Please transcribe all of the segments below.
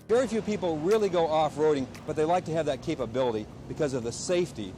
Very few people really go off-roading, but they like to have that capability because of the safety.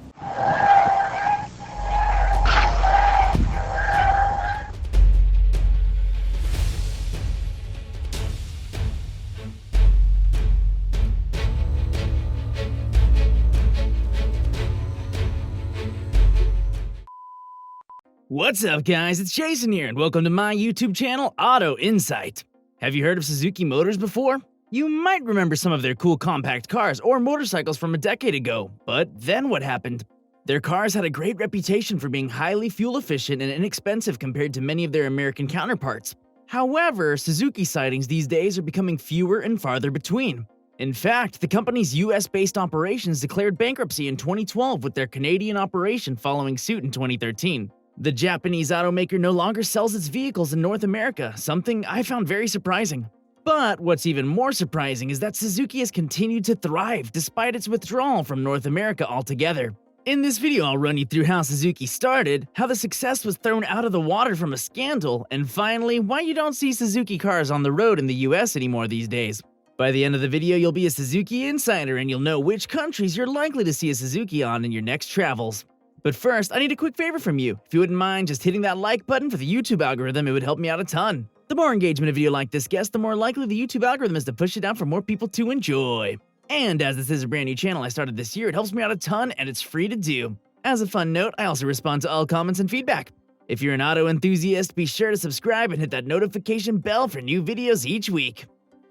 What's up, guys? It's Jason here, and welcome to my YouTube channel, Auto Insight. Have you heard of Suzuki Motors before? You might remember some of their cool compact cars or motorcycles from a decade ago, but then what happened? Their cars had a great reputation for being highly fuel efficient and inexpensive compared to many of their American counterparts. However, Suzuki sightings these days are becoming fewer and farther between. In fact, the company's US-based operations declared bankruptcy in 2012 with their Canadian operation following suit in 2013. The Japanese automaker no longer sells its vehicles in North America, something I found very surprising. But what's even more surprising is that Suzuki has continued to thrive despite its withdrawal from North America altogether. In this video, I'll run you through how Suzuki started, how the success was thrown out of the water from a scandal, and finally, why you don't see Suzuki cars on the road in the US anymore these days. By the end of the video, you'll be a Suzuki insider and you'll know which countries you're likely to see a Suzuki on in your next travels. But first, I need a quick favor from you. If you wouldn't mind just hitting that like button for the YouTube algorithm, it would help me out a ton. The more engagement a video like this gets, the more likely the YouTube algorithm is to push it out for more people to enjoy. And as this is a brand new channel I started this year, it helps me out a ton and it's free to do. As a fun note, I also respond to all comments and feedback. If you're an auto enthusiast, be sure to subscribe and hit that notification bell for new videos each week.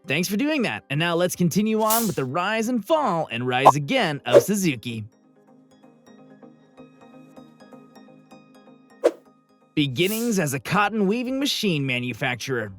Thanks for doing that, and now let's continue on with the rise and fall and rise again of Suzuki. Beginnings as a cotton weaving machine manufacturer.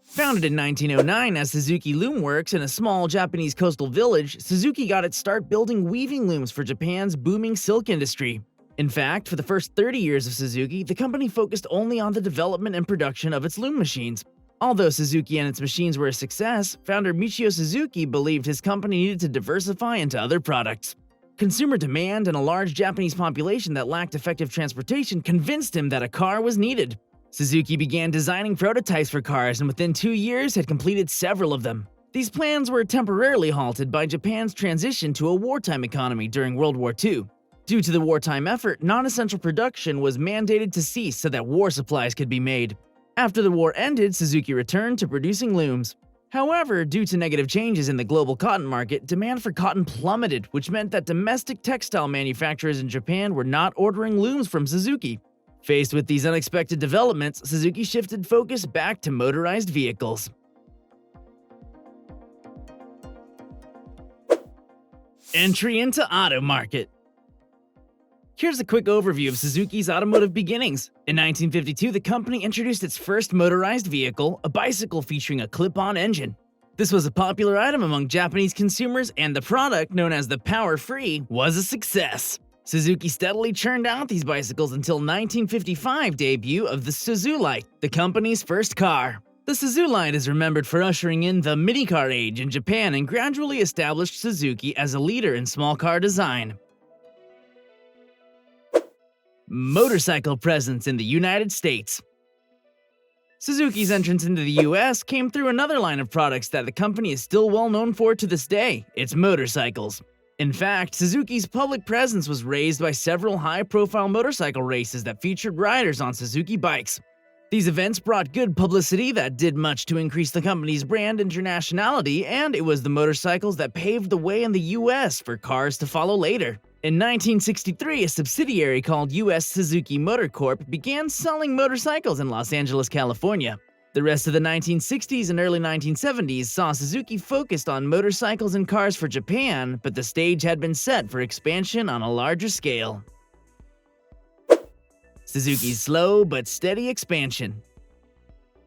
Founded in 1909 as Suzuki Loom Works in a small Japanese coastal village, Suzuki got its start building weaving looms for Japan's booming silk industry. In fact, for the first 30 years of Suzuki, the company focused only on the development and production of its loom machines. Although Suzuki and its machines were a success, founder Michio Suzuki believed his company needed to diversify into other products. Consumer demand and a large Japanese population that lacked effective transportation convinced him that a car was needed. Suzuki began designing prototypes for cars and within 2 years had completed several of them. These plans were temporarily halted by Japan's transition to a wartime economy during World War II. Due to the wartime effort, non-essential production was mandated to cease so that war supplies could be made. After the war ended, Suzuki returned to producing looms. However, due to negative changes in the global cotton market, demand for cotton plummeted, which meant that domestic textile manufacturers in Japan were not ordering looms from Suzuki. Faced with these unexpected developments, Suzuki shifted focus back to motorized vehicles. Entry into auto market. Here's a quick overview of Suzuki's automotive beginnings. In 1952, the company introduced its first motorized vehicle, a bicycle featuring a clip-on engine. This was a popular item among Japanese consumers, and the product, known as the Power Free, was a success. Suzuki steadily churned out these bicycles until 1955 debut of the Suzulite, the company's first car. The Suzulite is remembered for ushering in the minicar age in Japan and gradually established Suzuki as a leader in small car design. Motorcycle presence in the United States. Suzuki's entrance into the US came through another line of products that the company is still well known for to this day, its motorcycles. In fact, Suzuki's public presence was raised by several high-profile motorcycle races that featured riders on Suzuki bikes. These events brought good publicity that did much to increase the company's brand internationality, and it was the motorcycles that paved the way in the US for cars to follow later. In 1963, a subsidiary called US Suzuki Motor Corp began selling motorcycles in Los Angeles, California. The rest of the 1960s and early 1970s saw Suzuki focused on motorcycles and cars for Japan, but the stage had been set for expansion on a larger scale. Suzuki's slow but steady expansion.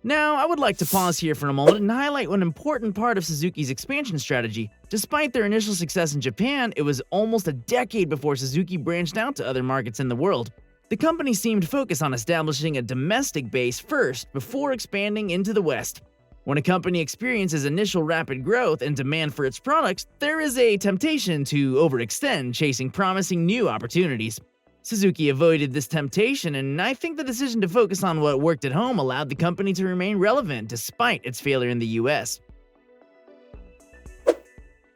Now, I would like to pause here for a moment and highlight one important part of Suzuki's expansion strategy. Despite their initial success in Japan, it was almost a decade before Suzuki branched out to other markets in the world. The company seemed focused on establishing a domestic base first before expanding into the West. When a company experiences initial rapid growth and demand for its products, there is a temptation to overextend, chasing promising new opportunities. Suzuki avoided this temptation, and I think the decision to focus on what worked at home allowed the company to remain relevant despite its failure in the US.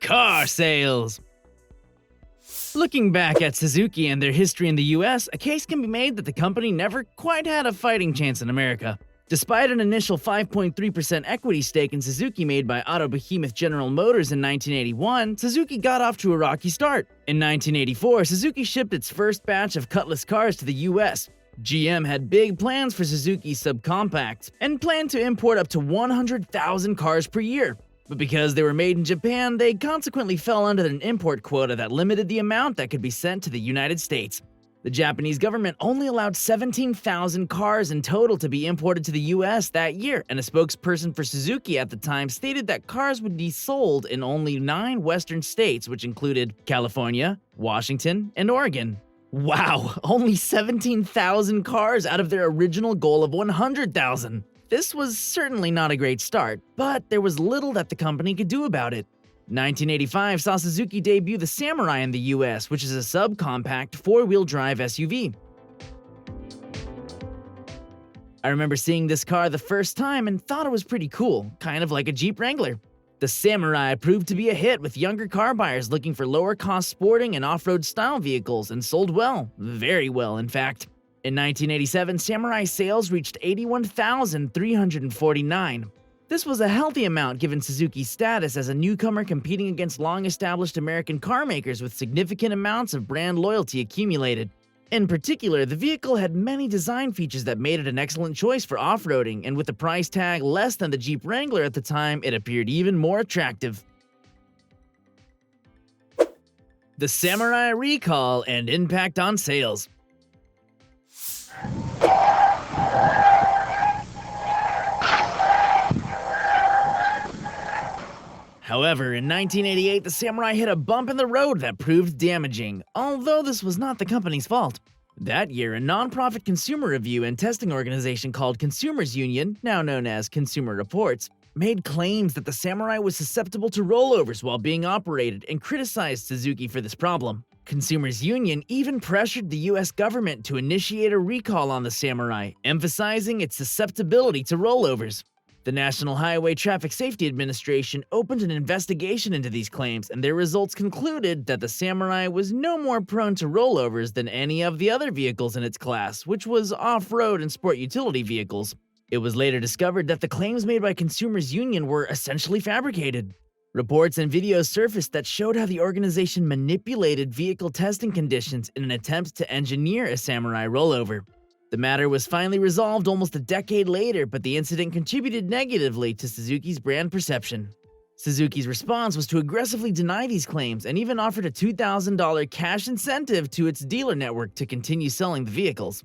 Car sales. Looking back at Suzuki and their history in the US, a case can be made that the company never quite had a fighting chance in America. Despite an initial 5.3% equity stake in Suzuki made by auto behemoth General Motors in 1981, Suzuki got off to a rocky start. In 1984, Suzuki shipped its first batch of Cutlass cars to the US. GM had big plans for Suzuki's subcompacts and planned to import up to 100,000 cars per year. But because they were made in Japan, they consequently fell under an import quota that limited the amount that could be sent to the United States. The Japanese government only allowed 17,000 cars in total to be imported to the US that year, and a spokesperson for Suzuki at the time stated that cars would be sold in only 9 western states, which included California, Washington, and Oregon. Wow, only 17,000 cars out of their original goal of 100,000. This was certainly not a great start, but there was little that the company could do about it. 1985 saw Suzuki debut the Samurai in the US, which is a subcompact 4-wheel drive SUV. I remember seeing this car the first time and thought it was pretty cool, kind of like a Jeep Wrangler. The Samurai proved to be a hit with younger car buyers looking for lower-cost sporting and off-road style vehicles and sold well, very well in fact. In 1987, Samurai sales reached 81,349. This was a healthy amount given Suzuki's status as a newcomer competing against long-established American car makers with significant amounts of brand loyalty accumulated. In particular, the vehicle had many design features that made it an excellent choice for off-roading, and with a price tag less than the Jeep Wrangler at the time, it appeared even more attractive. The Samurai recall and impact on sales. However, in 1988, the Samurai hit a bump in the road that proved damaging, although this was not the company's fault. That year, a non-profit consumer review and testing organization called Consumers Union, now known as Consumer Reports, made claims that the Samurai was susceptible to rollovers while being operated and criticized Suzuki for this problem. Consumers Union even pressured the US government to initiate a recall on the Samurai, emphasizing its susceptibility to rollovers. The National Highway Traffic Safety Administration opened an investigation into these claims, and their results concluded that the Samurai was no more prone to rollovers than any of the other vehicles in its class, which was off-road and sport utility vehicles. It was later discovered that the claims made by Consumers Union were essentially fabricated. Reports and videos surfaced that showed how the organization manipulated vehicle testing conditions in an attempt to engineer a Samurai rollover. The matter was finally resolved almost a decade later, but the incident contributed negatively to Suzuki's brand perception. Suzuki's response was to aggressively deny these claims and even offered a $2,000 cash incentive to its dealer network to continue selling the vehicles.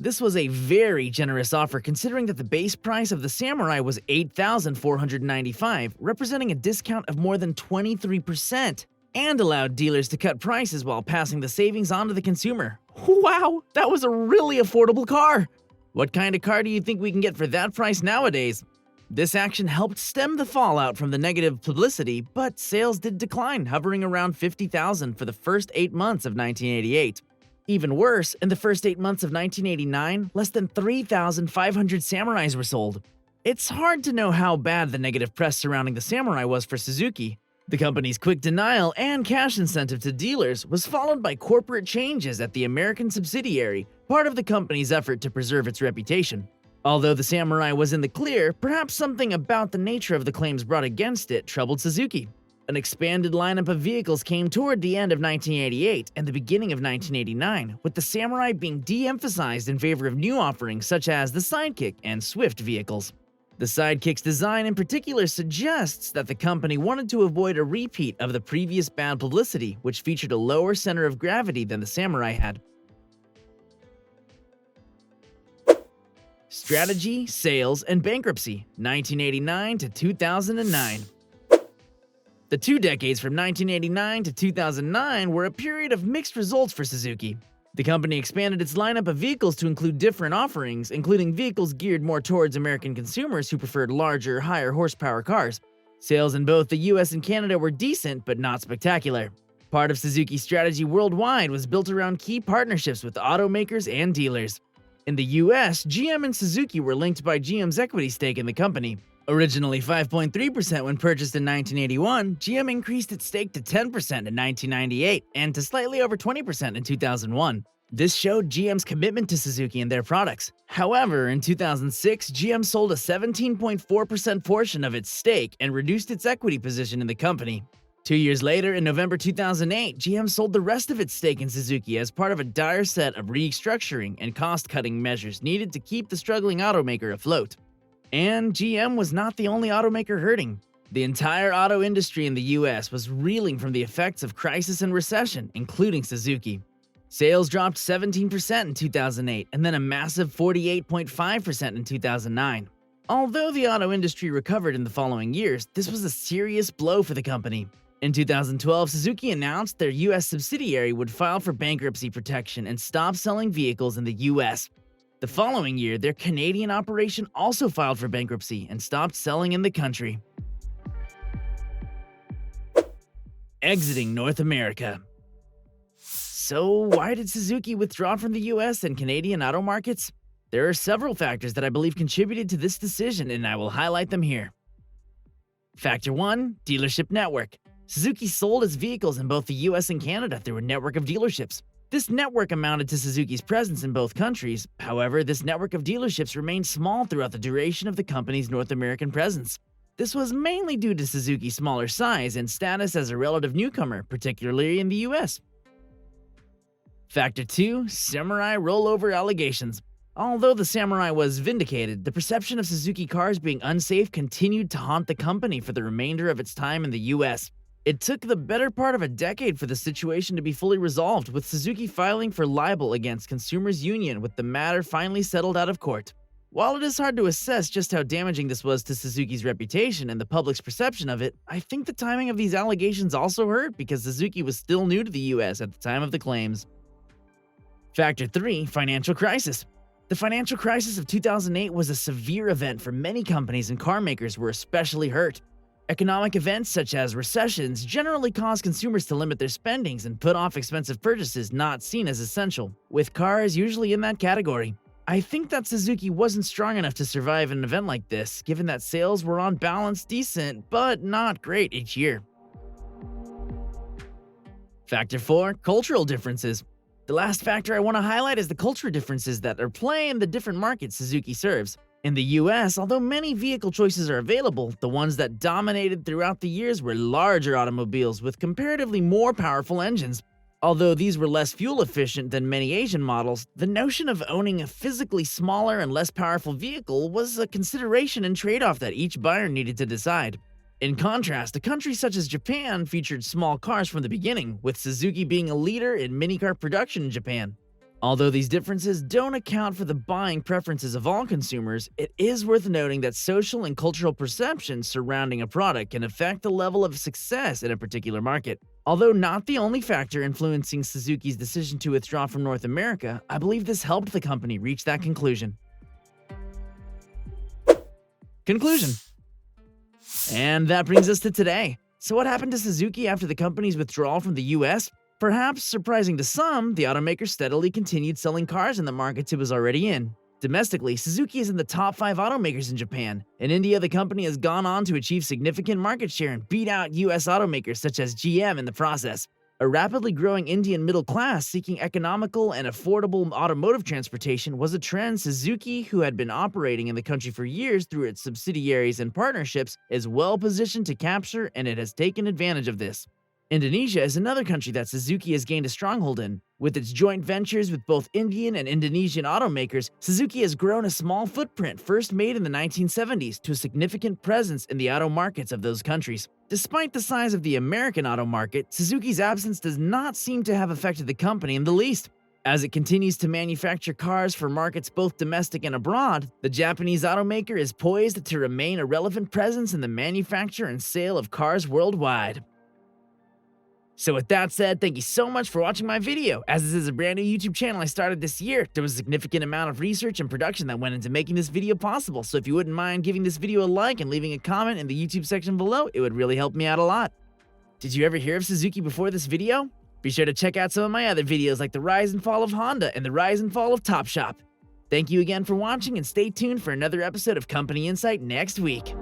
This was a very generous offer considering that the base price of the Samurai was $8,495, representing a discount of more than 23%, and allowed dealers to cut prices while passing the savings on to the consumer. Wow, that was a really affordable car! What kind of car do you think we can get for that price nowadays? This action helped stem the fallout from the negative publicity, but sales did decline, hovering around 50,000 for the first 8 months of 1988. Even worse, in the first 8 months of 1989, less than 3,500 Samurais were sold. It's hard to know how bad the negative press surrounding the Samurai was for Suzuki. The company's quick denial and cash incentive to dealers was followed by corporate changes at the American subsidiary, part of the company's effort to preserve its reputation. Although the Samurai was in the clear, perhaps something about the nature of the claims brought against it troubled Suzuki. An expanded lineup of vehicles came toward the end of 1988 and the beginning of 1989, with the Samurai being de-emphasized in favor of new offerings such as the Sidekick and Swift vehicles. The Sidekick's design in particular suggests that the company wanted to avoid a repeat of the previous bad publicity, which featured a lower center of gravity than the Samurai had. Strategy, Sales, and Bankruptcy, 1989 to 2009. The 2 decades from 1989 to 2009 were a period of mixed results for Suzuki. The company expanded its lineup of vehicles to include different offerings, including vehicles geared more towards American consumers who preferred larger, higher horsepower cars. Sales in both the US and Canada were decent, but not spectacular. Part of Suzuki's strategy worldwide was built around key partnerships with automakers and dealers. In the US, GM and Suzuki were linked by GM's equity stake in the company. Originally 5.3% when purchased in 1981, GM increased its stake to 10% in 1998 and to slightly over 20% in 2001. This showed GM's commitment to Suzuki and their products. However, in 2006, GM sold a 17.4% portion of its stake and reduced its equity position in the company. 2 years later, in November 2008, GM sold the rest of its stake in Suzuki as part of a dire set of restructuring and cost-cutting measures needed to keep the struggling automaker afloat. And GM was not the only automaker hurting. The entire auto industry in the US was reeling from the effects of crisis and recession, including Suzuki. Sales dropped 17% in 2008 and then a massive 48.5% in 2009. Although the auto industry recovered in the following years, this was a serious blow for the company. In 2012, Suzuki announced their US subsidiary would file for bankruptcy protection and stop selling vehicles in the US. The following year, their Canadian operation also filed for bankruptcy and stopped selling in the country. Exiting North America. So why did Suzuki withdraw from the US and Canadian auto markets? There are several factors that I believe contributed to this decision, and I will highlight them here. Factor 1. Dealership network. Suzuki sold its vehicles in both the US and Canada through a network of dealerships. This network amounted to Suzuki's presence in both countries. However, this network of dealerships remained small throughout the duration of the company's North American presence. This was mainly due to Suzuki's smaller size and status as a relative newcomer, particularly in the US. Factor 2. Samurai rollover allegations. Although the Samurai was vindicated, the perception of Suzuki cars being unsafe continued to haunt the company for the remainder of its time in the US. It took the better part of a decade for the situation to be fully resolved, with Suzuki filing for libel against Consumers Union with the matter finally settled out of court. While it is hard to assess just how damaging this was to Suzuki's reputation and the public's perception of it, I think the timing of these allegations also hurt because Suzuki was still new to the US at the time of the claims. Factor 3. Financial crisis. The financial crisis of 2008 was a severe event for many companies, and car makers were especially hurt. Economic events such as recessions generally cause consumers to limit their spendings and put off expensive purchases not seen as essential, with cars usually in that category. I think that Suzuki wasn't strong enough to survive an event like this, given that sales were on balance decent, but not great each year. Factor 4. Cultural differences. The last factor I want to highlight is the cultural differences that are play in the different markets Suzuki serves. In the US, although many vehicle choices are available, the ones that dominated throughout the years were larger automobiles with comparatively more powerful engines. Although these were less fuel efficient than many Asian models, the notion of owning a physically smaller and less powerful vehicle was a consideration and trade-off that each buyer needed to decide. In contrast, a country such as Japan featured small cars from the beginning, with Suzuki being a leader in minicar production in Japan. Although these differences don't account for the buying preferences of all consumers, it is worth noting that social and cultural perceptions surrounding a product can affect the level of success in a particular market. Although not the only factor influencing Suzuki's decision to withdraw from North America, I believe this helped the company reach that conclusion. Conclusion. And that brings us to today. So what happened to Suzuki after the company's withdrawal from the US? Perhaps surprising to some, the automaker steadily continued selling cars in the markets it was already in. Domestically, Suzuki is in the top 5 automakers in Japan. In India, the company has gone on to achieve significant market share and beat out US automakers such as GM in the process. A rapidly growing Indian middle class seeking economical and affordable automotive transportation was a trend Suzuki, who had been operating in the country for years through its subsidiaries and partnerships, is well positioned to capture, and it has taken advantage of this. Indonesia is another country that Suzuki has gained a stronghold in. With its joint ventures with both Indian and Indonesian automakers, Suzuki has grown a small footprint first made in the 1970s to a significant presence in the auto markets of those countries. Despite the size of the American auto market, Suzuki's absence does not seem to have affected the company in the least. As it continues to manufacture cars for markets both domestic and abroad, the Japanese automaker is poised to remain a relevant presence in the manufacture and sale of cars worldwide. So with that said, thank you so much for watching my video. As this is a brand new YouTube channel I started this year, there was a significant amount of research and production that went into making this video possible, so if you wouldn't mind giving this video a like and leaving a comment in the YouTube section below, it would really help me out a lot. Did you ever hear of Suzuki before this video? Be sure to check out some of my other videos like the rise and fall of Honda and the rise and fall of Topshop. Thank you again for watching, and stay tuned for another episode of Company Insight next week.